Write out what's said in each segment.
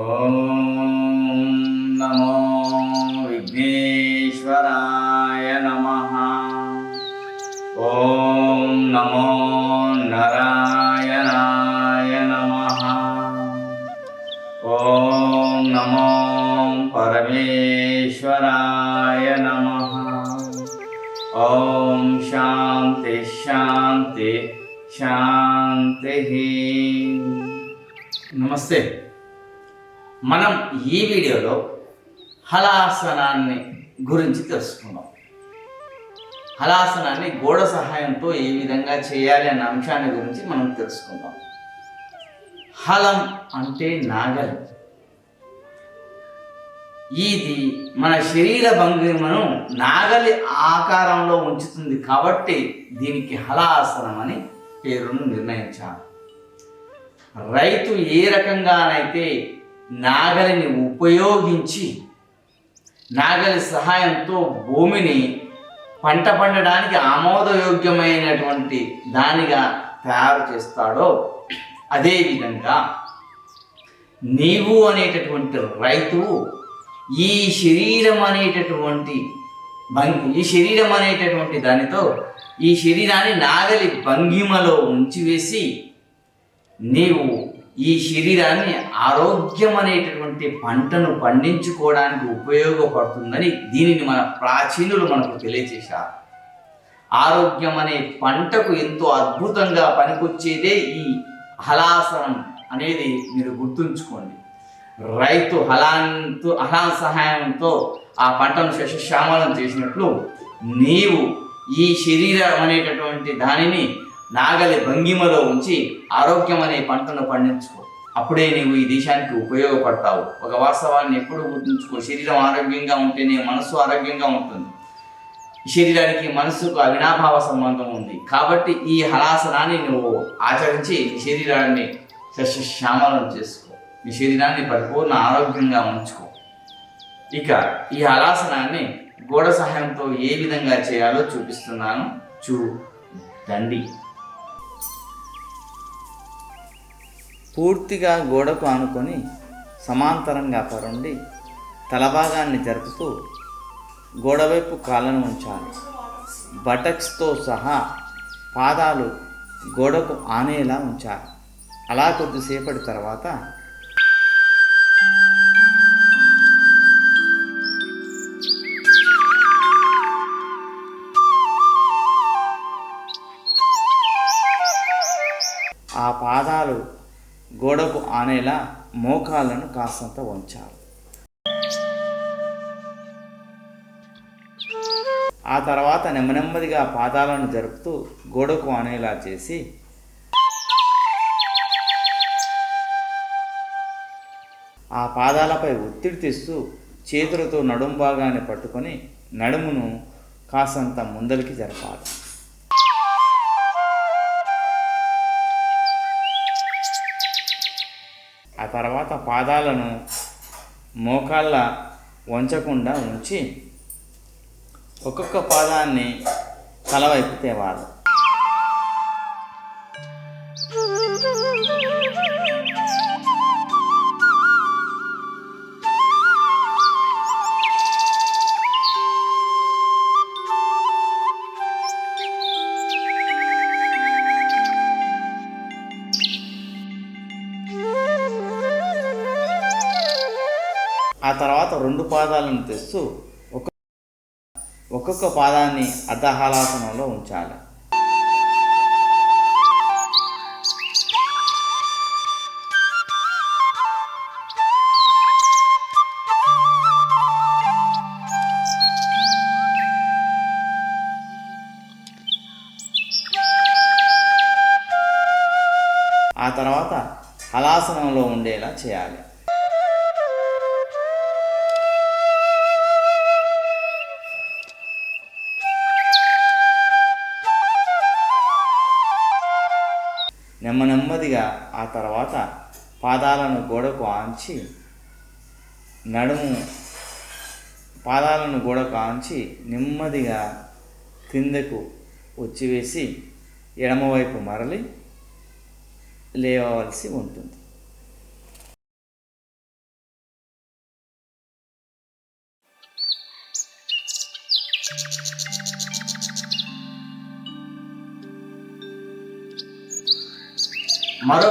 ఓం నమో విఘ్నేశ్వరాయ నమః. ఓం నమో నారాయణాయ నమః. ఓం నమో పరమేశ్వరాయ నమః. ఓం శాంతి శాంతి శాంతి. నమస్తే. మనం ఈ వీడియోలో హలాసనాన్ని గురించి తెలుసుకుందాం. హలాసనాన్ని గోడ సహాయంతో ఏ విధంగా చేయాలి అన్న అంశాన్ని గురించి మనం తెలుసుకుందాం. హలం అంటే నాగలి. ఇది మన శరీర భంగిమను నాగలి ఆకారంలో ఉంచుతుంది కాబట్టి దీనికి హలాసనం అని పేరును నిర్ణయించారు. రైతు ఏ రకంగానైతే నాగలిని ఉపయోగించి నాగలి సహాయంతో భూమిని పంట పండడానికి ఆమోదయోగ్యమైనటువంటి దానిగా తయారు చేస్తాడో అదేవిధంగా నీవు అనేటటువంటి రైతు ఈ శరీరం అనేటటువంటి దానితో ఈ శరీరాన్ని నాగలి భంగిమలో ఉంచివేసి నీవు ఈ శరీరాన్ని ఆరోగ్యం అనేటటువంటి పంటను పండించుకోవడానికి ఉపయోగపడుతుందని దీనిని మన ప్రాచీనులు మనకు తెలియజేశారు. ఆరోగ్యం అనే పంటకు ఎంతో అద్భుతంగా పనికొచ్చేదే ఈ హలాసనం అనేది మీరు గుర్తుంచుకోండి. రైతు హలాన్ సహాయంతో ఆ పంటను శస్యశ్యామలం చేసినట్లు నీవు ఈ శరీరం అనేటటువంటి దానిని నాగలి భంగిమలో ఉంచి ఆరోగ్యం అనే పంటను పండించుకో. అప్పుడే నీవు ఈ దేశానికి ఉపయోగపడతావు. ఒక వాస్తవాన్ని ఎప్పుడు గుర్తుంచుకో. శరీరం ఆరోగ్యంగా ఉంటేనే మనస్సు ఆరోగ్యంగా ఉంటుంది. శరీరానికి మనస్సుకు అవినాభావ సంబంధం ఉంది. కాబట్టి ఈ హలాసనాన్ని నువ్వు ఆచరించి ఈ శరీరాన్ని సస్యశ్యామలం చేసుకో. ఈ శరీరాన్ని పరిపూర్ణ ఆరోగ్యంగా ఉంచుకో. ఇక ఈ హలాసనాన్ని గోడ సహాయంతో ఏ విధంగా చేయాలో చూపిస్తున్నాను, చూడండి. పూర్తిగా గోడకు ఆనుకొని సమాంతరంగా పరుండి తలభాగాన్ని జరుపుతూ గోడవైపు కాళ్ళను ఉంచాలి. బటక్స్తో సహా పాదాలు గోడకు ఆనేలా ఉంచాలి. అలా కొద్దిసేపటి తర్వాత ఆ పాదాలు గోడకు ఆనేలా మోకాళ్ళను కాస్తంత వంచాలి. ఆ తర్వాత నెమ్మదిగా పాదాలను జరుపుతూ గోడకు ఆనేలా చేసి ఆ పాదాలపై ఒత్తిడి తెస్తూ చేతులతో నడుం భాగాన్ని పట్టుకొని నడుమును కాసంత ముందరికి జరపాలి. ఆ తర్వాత పాదాలను మోకాళ్ళ వంచకుండా ఉంచి ఒక్కొక్క పాదాన్ని తలవైపు తేవాలి. ఆ తర్వాత రెండు పాదాలను తెస్తూ ఒక్కొక్క పాదాన్ని అర్ధహలాసనంలో ఉంచాలి. ఆ తర్వాత హలాసనంలో ఉండేలా చేయాలి. నెమ్మదిగా ఆ తర్వాత పాదాలను గోడకు ఆంచి నెమ్మదిగా క్రిందకు వచ్చివేసి ఎడమవైపు మరలి లేవవలసి ఉంటుంది. మరో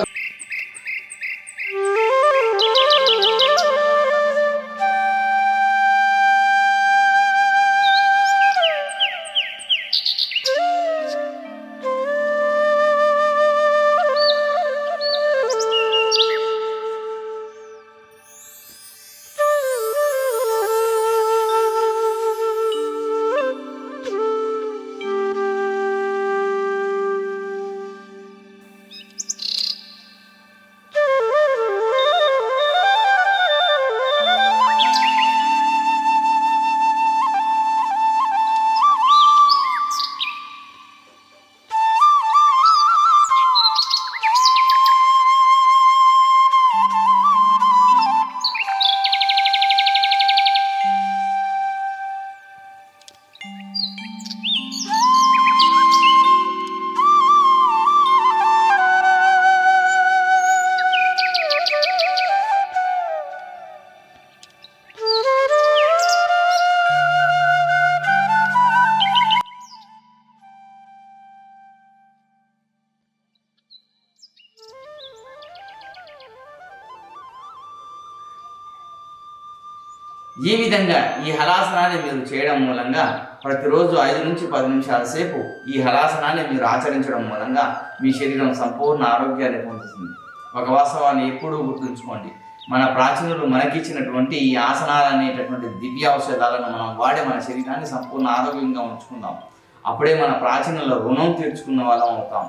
ఈ విధంగా ఈ హలాసనాన్ని మీరు చేయడం మూలంగా ప్రతిరోజు 5 నుంచి 10 నిమిషాల సేపు ఈ హలాసనాన్ని మీరు ఆచరించడం మూలంగా మీ శరీరం సంపూర్ణ ఆరోగ్యాన్ని పొందుతుంది. ఒక వాస్తవాన్ని ఎప్పుడూ గుర్తుంచుకోండి, మన ప్రాచీనులు మనకిచ్చినటువంటి ఈ ఆసనాలు అనేటటువంటి దివ్య ఔషధాలను మనం వాడి మన శరీరాన్ని సంపూర్ణ ఆరోగ్యంగా ఉంచుకుందాం. అప్పుడే మన ప్రాచీనుల రుణం తీర్చుకున్న వాళ్ళం అవుతాం.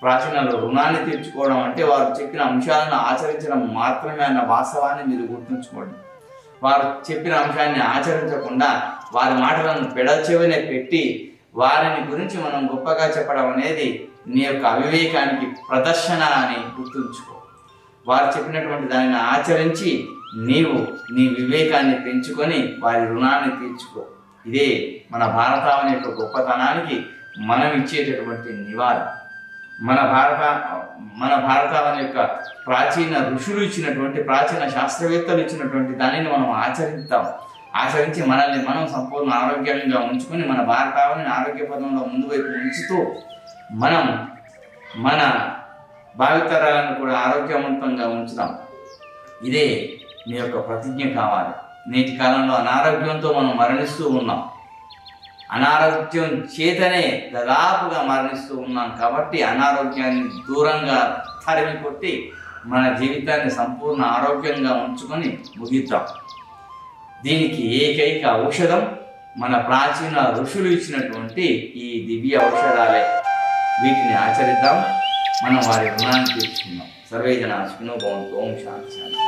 ప్రాచీనుల రుణాన్ని తీర్చుకోవడం అంటే వారు చెప్పిన అంశాలను ఆచరించడం మాత్రమే అన్న వాస్తవాన్ని మీరు గుర్తుంచుకోండి. వారు చెప్పిన అంశాన్ని ఆచరించకుండా వారి మాటలను పెడచెవినే పెట్టి వారిని గురించి మనం గొప్పగా చెప్పడం అనేది నీ యొక్క అవివేకానికి ప్రదర్శన అని గుర్తుంచుకో. వారు చెప్పినటువంటి దానిని ఆచరించి నీవు నీ వివేకాన్ని పెంచుకొని వారి ఋణాన్ని తీర్చుకో. ఇదే మన భారతావని యొక్క గొప్పతనానికి మనం ఇచ్చేటటువంటి నివాళి. మన భారతావని యొక్క ప్రాచీన ఋషులు ఇచ్చినటువంటి, ప్రాచీన శాస్త్రవేత్తలు ఇచ్చినటువంటి దానిని మనం ఆచరించి మనల్ని మనం సంపూర్ణ ఆరోగ్యంగా ఉంచుకొని మన భారతావని ఆరోగ్య పదంలో ముందు వైపు ఉంచుతూ మనం మన భావితరాలను కూడా ఆరోగ్యవంతంగా ఉంచుదాం. ఇదే నీ యొక్క ప్రతిజ్ఞ కావాలి. నేటి కాలంలో అనారోగ్యంతో మనం మరణిస్తూ ఉన్నాం. అనారోగ్యం చేతనే దాదాపుగా మరణిస్తూ ఉన్నాం. కాబట్టి అనారోగ్యాన్ని దూరంగా తరిమి కొట్టి మన జీవితాన్ని సంపూర్ణ ఆరోగ్యంగా ఉంచుకొని ముగిద్దాం. దీనికి ఏకైక ఔషధం మన ప్రాచీన ఋషులు ఇచ్చినటువంటి ఈ దివ్య ఔషధాలే. వీటిని ఆచరిద్దాం, మనం వారి రుణాన్ని తీర్చుకుందాం. సర్వే జనా సుఖినో భవంతు. ఓం శాంతి.